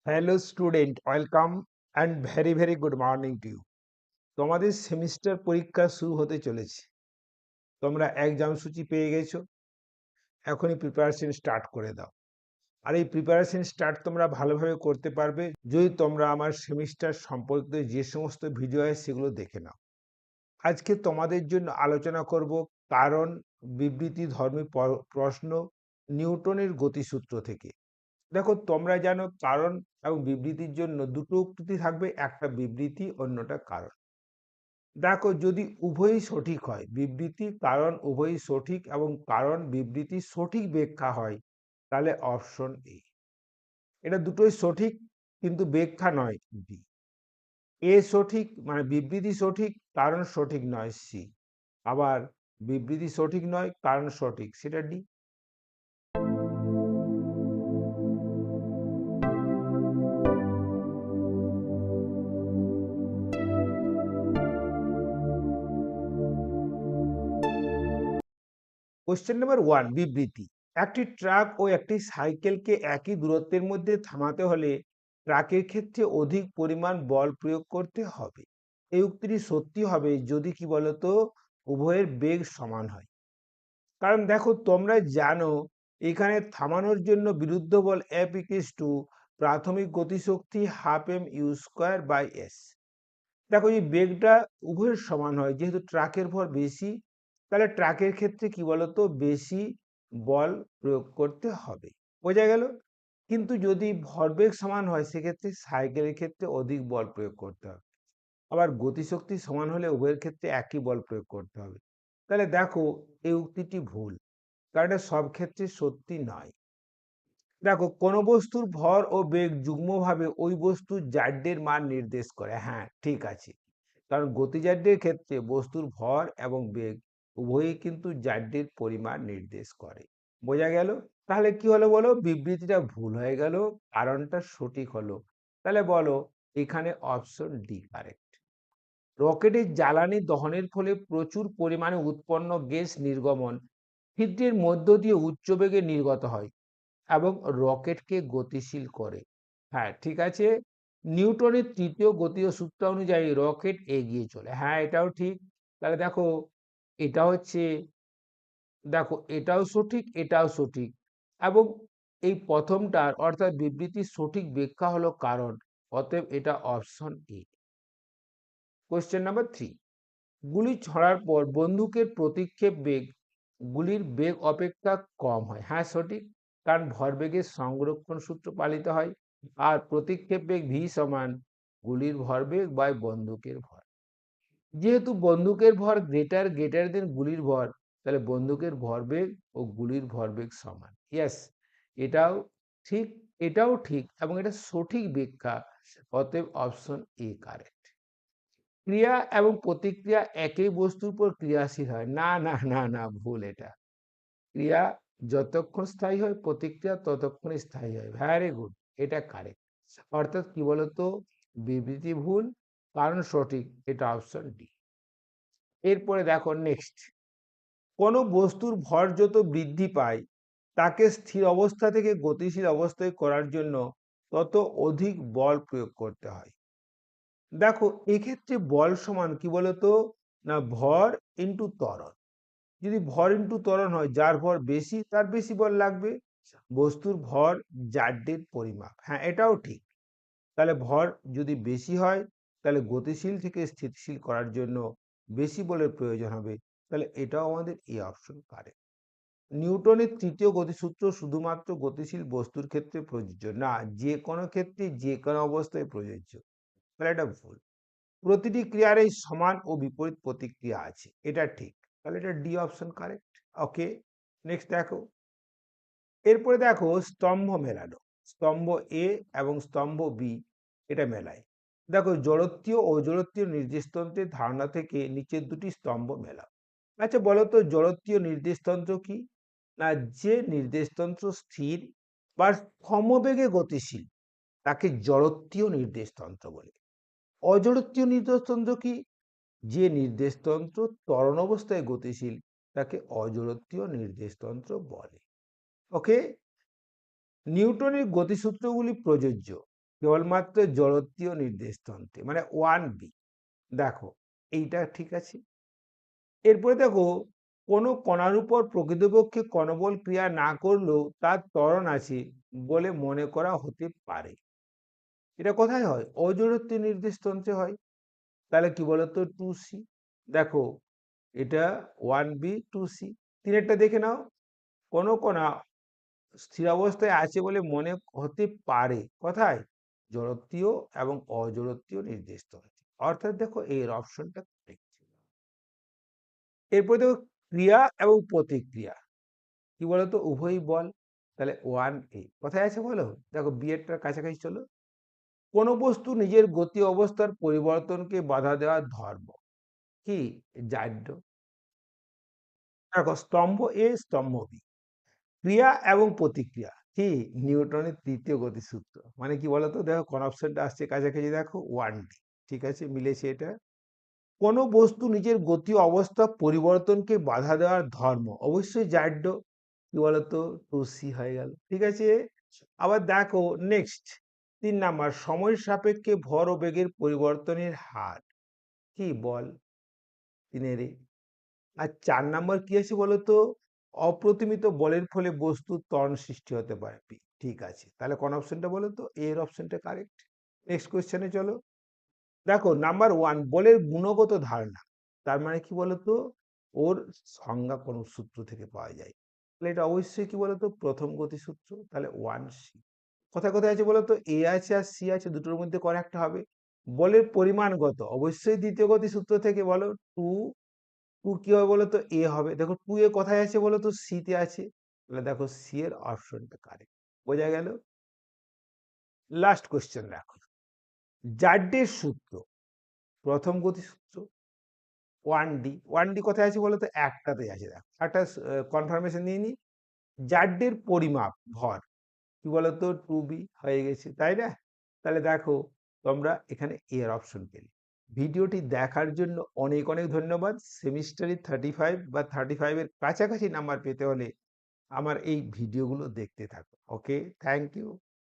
Hello student, welcome and very very good morning to you. তোমাদের semester পরীক্ষা শুরু হতে চলেছে। তোমরা এক্সাম সূচি পেয়ে গেছো, এখনই প্রিপারেশন স্টার্ট করে দাও। আর এই প্রিপারেশন স্টার্ট তোমরা ভালোভাবে করতে পারবে যদি তোমরা আমার সেমিস্টার সম্পর্কিত যে সমস্ত ভিডিও আছে সেগুলো দেখে নাও। আজকে তোমাদের জন্য আলোচনা করব কারণ, বিবৃতি ধর্মী প্রশ্ন, নিউটনের গতিসূত্র থেকে। দেখো, তোমরা জানো কারণ এবং বিবৃতির জন্য দুটো উক্তি থাকবে, একটা বিবৃতি অন্যটা কারণ। দেখো, যদি উভয়ই সঠিক হয়, বিবৃতি কারণ উভয়ই সঠিক এবং কারণ বিবৃতি সঠিক ব্যাখ্যা হয়, তাহলে অপশন এটা দুটোই সঠিক, কিন্তু ব্যাখ্যা নয় বি। সঠিক মানে বিবৃতি সঠিক, কারণ সঠিক নয় সি। আবার বিবৃতি সঠিক নয়, কারণ সঠিক, সেটা ডি। কোশ্চেন নাম্বার 1, বিবৃতি। একটি ট্রাক ও একটি সাইকেলকে একই দূরত্বের মধ্যে থামাতে হলে ট্রাকের ক্ষেত্রে অধিক পরিমাণ বল প্রয়োগ করতে হবে। এই উক্তিটি সত্যি হবে যদি কি বলতো, উভয়ের বেগ সমান হয়। কারণ দেখো, তোমরা জানো এখানে থামানোর জন্য বিরুদ্ধ বল F = প্রাথমিক গতিশক্তি ½ m u²/s। দেখো, এই বেগটা উভয়ের সমান হয়, যেহেতু ট্রাকের ভর বেশি, তাহলে ট্রাকের ক্ষেত্রে কি বলতো বেশি বল প্রয়োগ করতে হবে। বোঝা গেল? কিন্তু যদি ভরবেগ সমান হয় সেক্ষেত্রে সাইকেলের ক্ষেত্রে অধিক বল প্রয়োগ করতে হবে। আবার গতিশক্তি সমান হলে উভয়ের ক্ষেত্রে একই বল প্রয়োগ করতে হবে। তাহলে দেখো, এই উক্তিটি ভুল, কারণ এটা সব ক্ষেত্রে সত্যি নয়। দেখো, কোন বস্তুর ভর ও বেগ যুগ্মভাবে ওই বস্তুর জাড্যের মান নির্দেশ করে। হ্যাঁ, ঠিক আছে, কারণ গতিজাড্যের ক্ষেত্রে বস্তুর ভর এবং বেগ উভয়ই কিন্তু জাড্যের পরিমাণ নির্দেশ করে। বোঝা গেল? তাহলে কি হলো বলো, বিবৃতিটা ভুল হয়ে গেল, কারণটা সঠিক হলো। তাহলে বলো, এখানে অপশন ডি কারেক্ট। রকেটের জ্বালানি দহনের ফলে প্রচুর পরিমাণে উৎপন্ন গ্যাস নির্গমন ছিদ্রের মধ্য দিয়ে উচ্চ বেগে নির্গত হয় এবং রকেটকে গতিশীল করে। হ্যাঁ, ঠিক আছে, নিউটনের তৃতীয় গতীয় সূত্র অনুযায়ী রকেট এগিয়ে চলে। হ্যাঁ, এটাও ঠিক। তাহলে দেখো, এটা হচ্ছে, দেখো এটাও সঠিক, এটাও সঠিক। এবং এই প্রথমটার অর্থাৎ বিবৃতির সঠিক ব্যাখ্যা হলো কারণ, অতএব এটা অপশন এ। কোশ্চেন নাম্বার 3, গুলি ছড়ার পর বন্দুকের প্রতিক্ষেপ বেগ গুলির বেগ অপেক্ষা কম হয়। হ্যাঁ, সঠিক, কারণ ভরবেগের সংরক্ষণ সূত্র পালিত হয়। আর প্রতিক্ষেপ বেগ ভি সমান গুলির ভরবেগ বাই বন্দুকের ভর। যেহেতু বন্দুকের ভর গ্রেটার গ্রেটার দেন গুলির ভর, তাহলে বন্দুকের ভরবেগ ও গুলির ভরবেগ সমান। ইয়েস, এটাও ঠিক, এটাও ঠিক এবং এটা সঠিক ব্যাখ্যা, অতএব অপশন এ কারেক্ট। ক্রিয়া এবং প্রতিক্রিয়া একই বস্তুর উপর ক্রিয়াশীল হয় না, না, না, না, ভুল এটা। ক্রিয়া যতক্ষণ স্থায়ী হয়, প্রতিক্রিয়া ততক্ষণ স্থায়ী হয়। ভেরি গুড, এটা কারেক্ট। অর্থাৎ কি বলতো, বিবৃতি ভুল, কারণ সঠিক, এটা অপশন ডি। এরপরে দেখো নেক্সট, কোন বস্তুর ভর যত বৃদ্ধি পায় তাকে স্থির অবস্থা থেকে গতিশীল অবস্থায় করার জন্য তত অধিক বল প্রয়োগ করতে হয়। দেখো, এক্ষেত্রে বল সমান কি বলতো, না ভর ইন্টু ত্বরণ। যদি ভর ইন্টু ত্বরণ হয়, যার ভর বেশি তার বেশি বল লাগবে। বস্তুর ভর জাড্যের পরিমাপ। হ্যাঁ, এটাও ঠিক। তাহলে ভর যদি বেশি হয়, তাহলে গতিশীল থেকে স্থিতিশীল করার জন্য বেশি বলের প্রয়োজন হবে। তাহলে এটাও আমাদের এই অপশন কারেক্ট। নিউটনের তৃতীয় গতিসূত্র শুধুমাত্র গতিশীল বস্তুর ক্ষেত্রে প্রযোজ্য না, যে কোনো ক্ষেত্রে যে কোনো অবস্থায় প্রযোজ্য। তাহলে এটা ভুল। প্রতিটি ক্রিয়ারই সমান ও বিপরীত প্রতিক্রিয়া আছে, এটা ঠিক। তাহলে এটা ডি অপশন কারেক্ট। ওকে, নেক্সট দেখো। এরপরে দেখো স্তম্ভ মেলানো। স্তম্ভ এ এবং স্তম্ভ বি এটা মেলায়। দেখো, জড়ত্বীয় ও অজড়ত্বীয় নির্দেশতন্ত্রের ধারণা থেকে নিচের দুটি স্তম্ভ মেলাও। আচ্ছা বলো তো, জড়ত্বীয় নির্দেশতন্ত্র কি? না, যে নির্দেশতন্ত্র স্থির বা সমবেগে গতিশীল তাকে জড়ত্বীয় নির্দেশতন্ত্র বলে। অজড়ত্বীয় নির্দেশতন্ত্র কি? যে নির্দেশতন্ত্র ত্বরণ অবস্থায় গতিশীল তাকে অজড়ত্বীয় নির্দেশতন্ত্র বলে। ওকে, নিউটনের গতিসূত্রগুলি প্রযোজ্য কেবলমাত্র জড়ত্বীয় নির্দেশতন্ত্রে, মানে 1B। দেখো এইটা ঠিক আছে। এরপরে দেখো, কোনো কণার উপর প্রকৃতপক্ষে কণবল ক্রিয়া না করলেও তার ত্বরণ আছে বলে মনে করা হতে পারে। এটা কোথায় হয়? অজড়ত্বীয় নির্দেশতন্ত্রে হয়। তাহলে কি বলতো? 2C। দেখো এটা 1B 2C। তিনেরটা দেখে নাও। কোনো কণা স্থিরাবস্থায় আছে বলে মনে হতে পারে কোথায়? জড়ত্বীয় এবং অজড়ত্বীয় নির্দেশতন্ত্রে। অর্থাৎ দেখো এর অপশনটা correct ছিল। এরপরে দেখো, ক্রিয়া এবং প্রতিক্রিয়া কি বলতো? উভয়ই বল। তাহলে 1A কোথায় আছে বলো? দেখো বি এরটার কাছাকাছি চলো। কোনো বস্তু নিজের গতি অবস্থার পরিবর্তনকে বাধা দেওয়ার ধর্ম কি? জাড্য। দেখো স্তম্ভ এ স্তম্ভ বি, ক্রিয়া এবং প্রতিক্রিয়া কি? নিউটনের তৃতীয় গতিসূত্র। মানে কি বলতো? দেখো কোন অপশনটা আসছে কাছাকাছি, দেখো 1D। ঠিক আছে, মিলেছে এটা। কোনো বস্তু নিজের গতি অবস্থা পরিবর্তনকে বাধা দেওয়ার ধর্ম অবশ্যই জাড্য। কি বলতো? 2C হয়ে গেল। ঠিক আছে। আবার দেখো নেক্সট 3 নাম্বার, সময় সাপেক্ষে ভর ও বেগের পরিবর্তনের হার কি? বল। 3 আর 4 নাম্বার কি আছে বলতো? অপ্রতিমিত বলের ফলে বস্তুর ত্বরণ সৃষ্টি হতে পারে। ঠিক আছে, তাহলে কোন অপশনটা বলো তো? এর অপশনটা কারেক্ট। নেক্সট কোয়েশ্চেনে চলো। দেখো নাম্বার 1, বলের গুণগত ধারণা। তার মানে কি বলতো? ওর সংজ্ঞা কোন সূত্র থেকে পাওয়া যায়? তাহলে এটা অবশ্যই কি বলতো? প্রথম গতিসূত্র। তাহলে 1C। কোথায় কোথায় আছে বলতো? এ আছে আর সি আছে, দুটোর মধ্যে কোন একটা হবে। বলের পরিমাণগত অবশ্যই দ্বিতীয় গতিসূত্র থেকে, বলো। টু টু কি হবে বলতো? এ হবে। দেখো 2A কোথায় আছে বলতো? সি তে আছে। তাহলে দেখো সি এর অপশনটা কারেক্ট। বোঝা গেল? লাস্ট কোশ্চেন দেখো, জাড্ডের সূত্র, প্রথম গতিসূত্র 1D। 1D কোথায় আছে বলতো? একটাতে আছে। দেখো একটা কনফার্মেশন নিয়ে নি। জাড্ডের পরিমাপ ভর কি বলতো? 2B হয়ে গেছে, তাই না? তাহলে দেখো তোমরা এখানে এর অপশন পেলে। ভিডিওটি দেখার জন্য অনেক অনেক ধন্যবাদ। সেমিস্টারে 35 বা 35 এর কাছাকাছি নাম্বার পেতে হলে আমার এই ভিডিওগুলো দেখতে থাকো। ওকে, থ্যাংক ইউ।